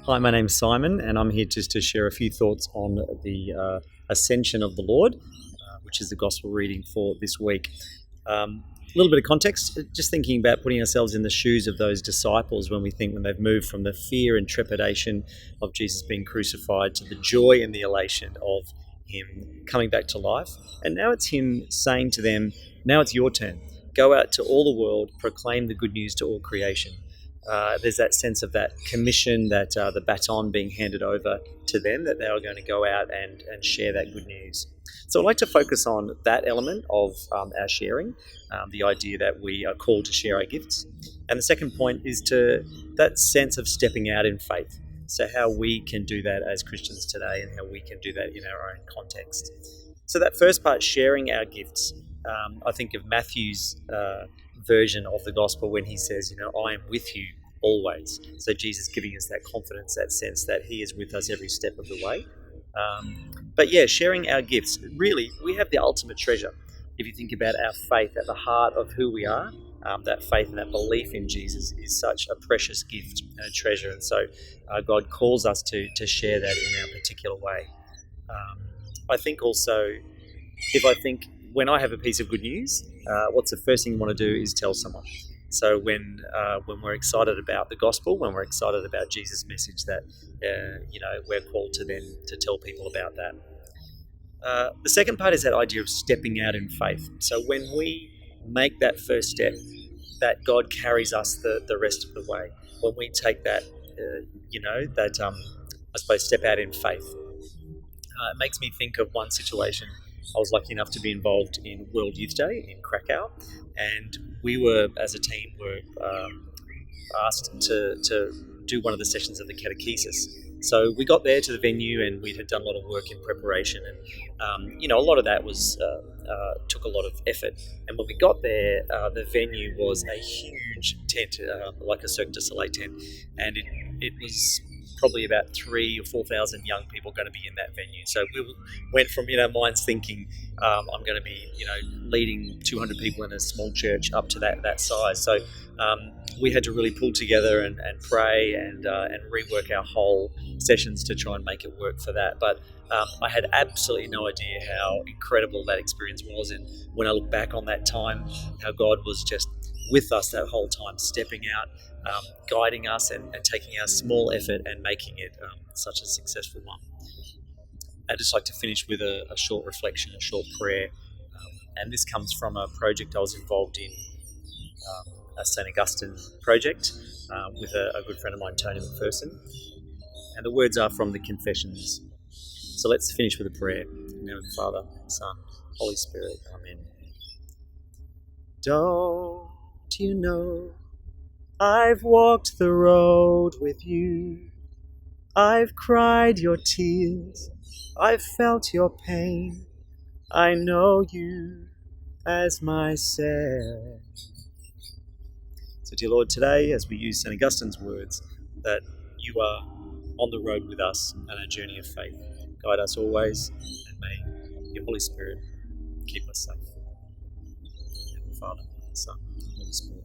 Hi, my name's Simon, and I'm here just to share a few thoughts on the Ascension of the Lord, which is the Gospel reading for this week. A little bit of context, just thinking about putting ourselves in the shoes of those disciples when they've moved from the fear and trepidation of Jesus being crucified to the joy and the elation of him coming back to life. And now it's him saying to them, now it's your turn. Go out to all the world, proclaim the good news to all creation. There's that sense of that commission, that the baton being handed over to them, that they are going to go out and share that good news. So I'd like to focus on that element of our sharing, the idea that we are called to share our gifts. And the second point is to that sense of stepping out in faith. So how we can do that as Christians today and how we can do that in our own context. So that first part, sharing our gifts, I think of Matthew's version of the gospel when he says, I am with you always. So Jesus giving us that confidence, that sense that he is with us every step of the way. But sharing our gifts, really, we have the ultimate treasure. If you think about our faith at the heart of who we are, that faith and that belief in Jesus is such a precious gift and a treasure. And so God calls us to share that in our particular way. I think also, when I have a piece of good news, what's the first thing you want to do is tell someone. So when we're excited about the gospel, when we're excited about Jesus' message, that we're called to then to tell people about that. The second part is that idea of stepping out in faith. So when we make that first step, that God carries us the rest of the way. When we take that, step out in faith. It makes me think of one situation. I was lucky enough to be involved in World Youth Day in Krakow, and we were, as a team, asked to do one of the sessions of the catechesis. So we got there to the venue, and we had done a lot of work in preparation, and a lot of that was took a lot of effort. And when we got there, the venue was a huge tent, like a Cirque du Soleil tent, and it was probably about 3,000 or 4,000 young people going to be in that venue. So we went from minds thinking I'm going to be leading 200 people in a small church up to that size. So we had to really pull together and pray and rework our whole sessions to try and make it work for that. But I had absolutely no idea how incredible that experience was. And when I look back on that time, how God was just with us that whole time, stepping out, guiding us and taking our small effort and making it such a successful one. I'd just like to finish with a short reflection, a short prayer. And this comes from a project I was involved in, a St. Augustine project with a good friend of mine, Tony McPherson. And the words are from the Confessions. So let's finish with a prayer. In the name of the Father, Son, Holy Spirit. Amen. Don't you know I've walked the road with you. I've cried your tears. I've felt your pain. I know you as myself. So, dear Lord, today, as we use St. Augustine's words, that you are on the road with us on our journey of faith. Guide us always, and may your Holy Spirit keep us safe. In the name of the Father, Son, and Holy Spirit.